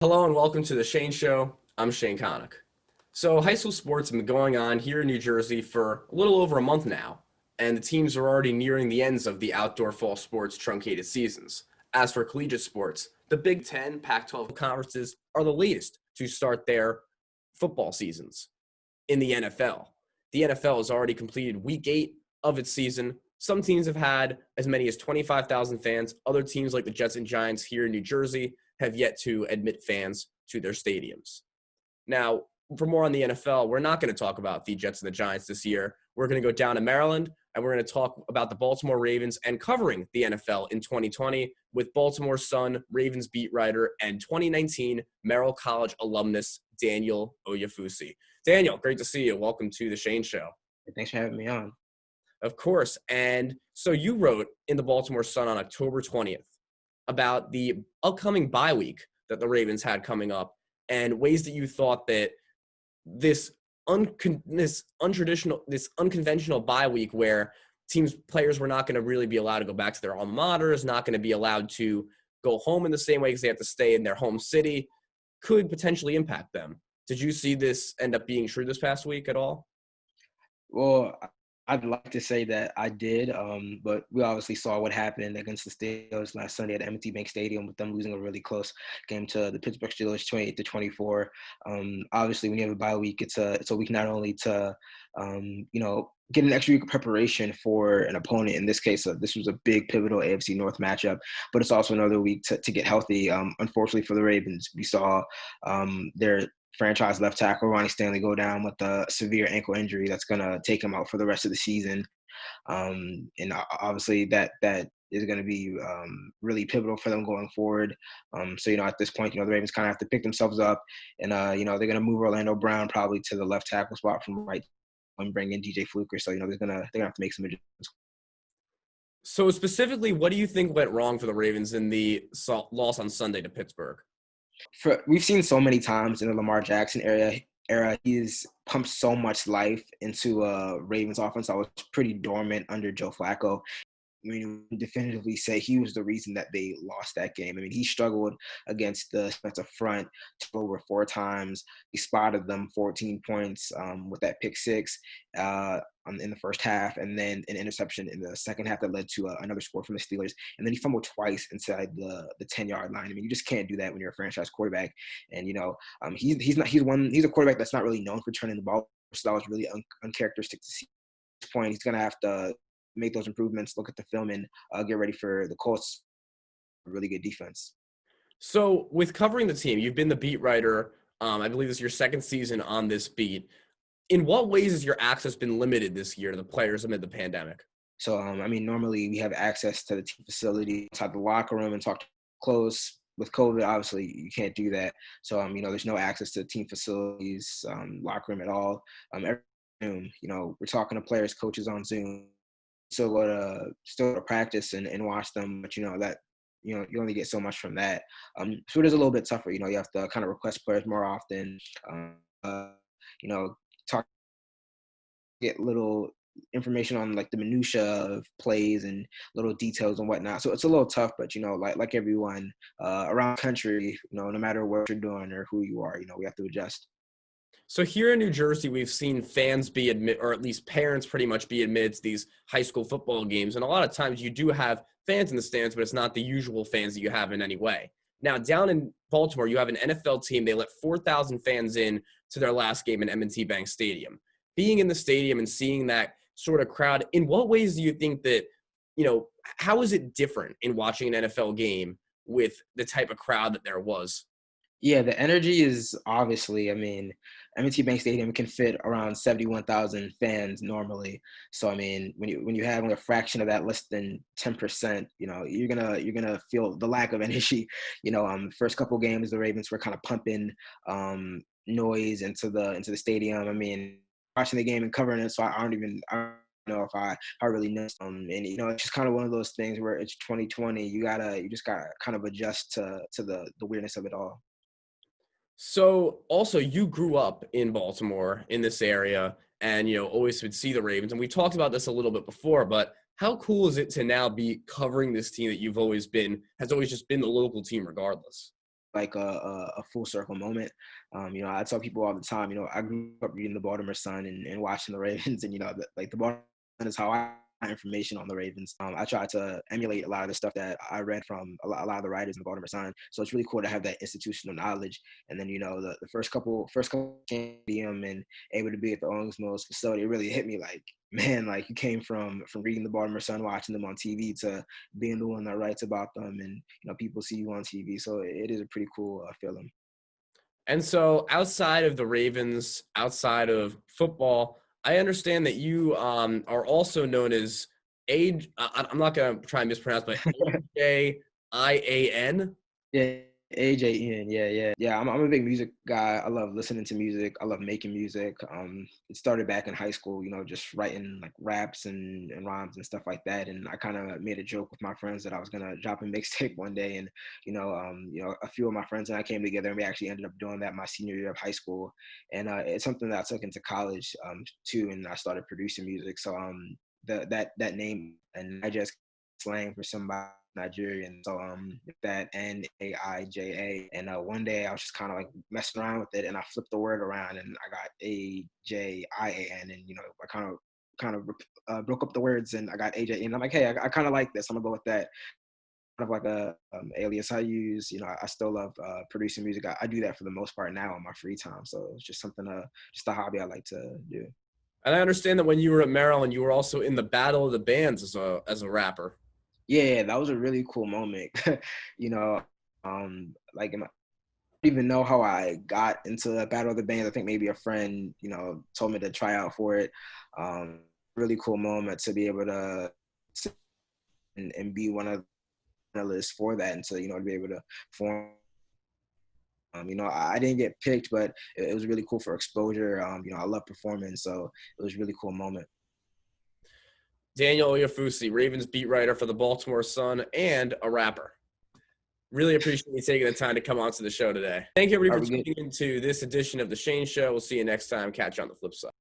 Hello and welcome to the Shane Show. I'm Shane Connick. So, high school sports have been going on here in New Jersey for a little over a month now, and the teams are already nearing the ends of the outdoor fall sports truncated seasons. As for collegiate sports, the Big Ten, Pac-12 conferences are the latest to start their football seasons. In the NFL, the NFL has already completed week 8 of its season. Some teams have had as many as 25,000 fans. Other teams, like the Jets and Giants here in New Jersey, have yet to admit fans to their stadiums. Now, for more on the NFL, we're not going to talk about the Jets and the Giants this year. We're going to go down to Maryland, and we're going to talk about the Baltimore Ravens and covering the NFL in 2020 with Baltimore Sun Ravens beat writer and 2019 Merrill College alumnus Daniel Oyefusi. Daniel, great to see you. Welcome to the Shane Show. Thanks for having me on. Of course. And so you wrote in the Baltimore Sun on October 20th about the upcoming bye week that the Ravens had coming up and ways that you thought that this unconventional bye week where players were not going to really be allowed to go back to their alma maters, not going to be allowed to go home in the same way because they have to stay in their home city, could potentially impact them. Did you see this end up being true this past week at all? Well, I'd like to say that I did, but we obviously saw what happened against the Steelers last Sunday at M&T Bank Stadium with them losing a really close game to the Pittsburgh Steelers, 28-24. Obviously, when you have a bye week, it's a week not only to get an extra week of preparation for an opponent. In this case, this was a big pivotal AFC North matchup, but it's also another week to get healthy. Unfortunately for the Ravens, we saw their franchise left tackle Ronnie Stanley go down with a severe ankle injury that's going to take him out for the rest of the season. And obviously that is going to be really pivotal for them going forward. So, at this point, the Ravens kind of have to pick themselves up and, they're going to move Orlando Brown probably to the left tackle spot from right and bring in DJ Fluker. So, they're going to have to make some adjustments. So specifically, what do you think went wrong for the Ravens in the loss on Sunday to Pittsburgh? We've seen so many times in the Lamar Jackson era, he's pumped so much life into Ravens offense that was pretty dormant under Joe Flacco. I mean, definitively say he was the reason that they lost that game. I mean, he struggled against the defensive front over 4 times. He spotted them 14 points with that pick six in the first half, and then an interception in the second half that led to another score from the Steelers. And then he fumbled twice inside the 10-yard line. I mean, you just can't do that when you're a franchise quarterback. And he's a quarterback that's not really known for turning the ball. So that was really uncharacteristic to see. At this point, he's gonna have to make those improvements, look at the film, and get ready for the Colts. Really good defense. So with covering the team, you've been the beat writer. I believe this is your second season on this beat. In what ways has your access been limited this year to the players amid the pandemic? So, normally we have access to the team facility inside the locker room and talk close. With COVID, obviously, you can't do that. So, there's no access to team facilities, locker room at all. Every Zoom, we're talking to players, coaches on Zoom. Still go to practice and watch them, but that you only get so much from that. So it is a little bit tougher. You have to kind of request players more often. Talk, get little information on like the minutia of plays and little details and whatnot. So it's a little tough, but like everyone around the country, no matter what you're doing or who you are, we have to adjust. So here in New Jersey, we've seen fans or at least parents pretty much be admitted to these high school football games. And a lot of times you do have fans in the stands, but it's not the usual fans that you have in any way. Now, down in Baltimore, you have an NFL team. They let 4,000 fans in to their last game in M&T Bank Stadium. Being in the stadium and seeing that sort of crowd, in what ways do you think that, how is it different in watching an NFL game with the type of crowd that there was? Yeah, the energy is obviously, M&T Bank Stadium can fit around 71,000 fans normally. So, when you have a fraction of that, less than 10%, you're gonna feel the lack of energy. First couple games, the Ravens were kind of pumping noise into the stadium. Watching the game and covering it, so I don't know if I really know. And it's just kind of one of those things where it's 2020. You just gotta kind of adjust to the weirdness of it all. So also you grew up in Baltimore in this area and, always would see the Ravens. And we talked about this a little bit before, but how cool is it to now be covering this team that has always just been the local team regardless? like a full circle moment. I tell people all the time, I grew up reading the Baltimore Sun and watching the Ravens, and like the Baltimore Sun is how I got information on the Ravens. I try to emulate a lot of the stuff that I read from a lot of the writers in the Baltimore Sun. So it's really cool to have that institutional knowledge. And then the first couple stadium and able to be at the Owings Mills facility, it really hit me like, man, like you came from reading the Baltimore Sun, watching them on TV, to being the one that writes about them, and people see you on TV. So it is a pretty cool feeling. And so outside of the Ravens, outside of football, I understand that you are also known as I'm not going to try and mispronounce, but AJIAN. Yeah, AJ Ian. Yeah. I'm a big music guy. I love listening to music. I love making music. It started back in high school, just writing like raps and rhymes and stuff like that. And I kind of made a joke with my friends that I was gonna drop a mixtape one day. And a few of my friends and I came together, and we actually ended up doing that my senior year of high school. And it's something that I took into college too, and I started producing music. So that name, and I just slang for somebody Nigerian. So that Naija. And one day I was just kind of like messing around with it, and I flipped the word around, and I got AJIAN, and I kind of broke up the words, and I got AJ. And I'm like, hey, I kind of like this. I'm gonna go with that. Kind of like a alias I use. I still love producing music. I do that for the most part now in my free time. So it's just just a hobby I like to do. And I understand that when you were at Maryland, you were also in the Battle of the Bands as a rapper. Yeah, that was a really cool moment. you know, like I don't even know how I got into the Battle of the Bands. I think maybe a friend, told me to try out for it. Really cool moment to be able to and be one of the finalists for that, and to be able to form. I didn't get picked, but it was really cool for exposure. I love performing, so it was a really cool moment. Daniel Oyefusi, Ravens beat writer for the Baltimore Sun and a rapper. Really appreciate you taking the time to come on to the show today. Thank you, everybody, for tuning into this edition of The Shane Show. We'll see you next time. Catch you on the flip side.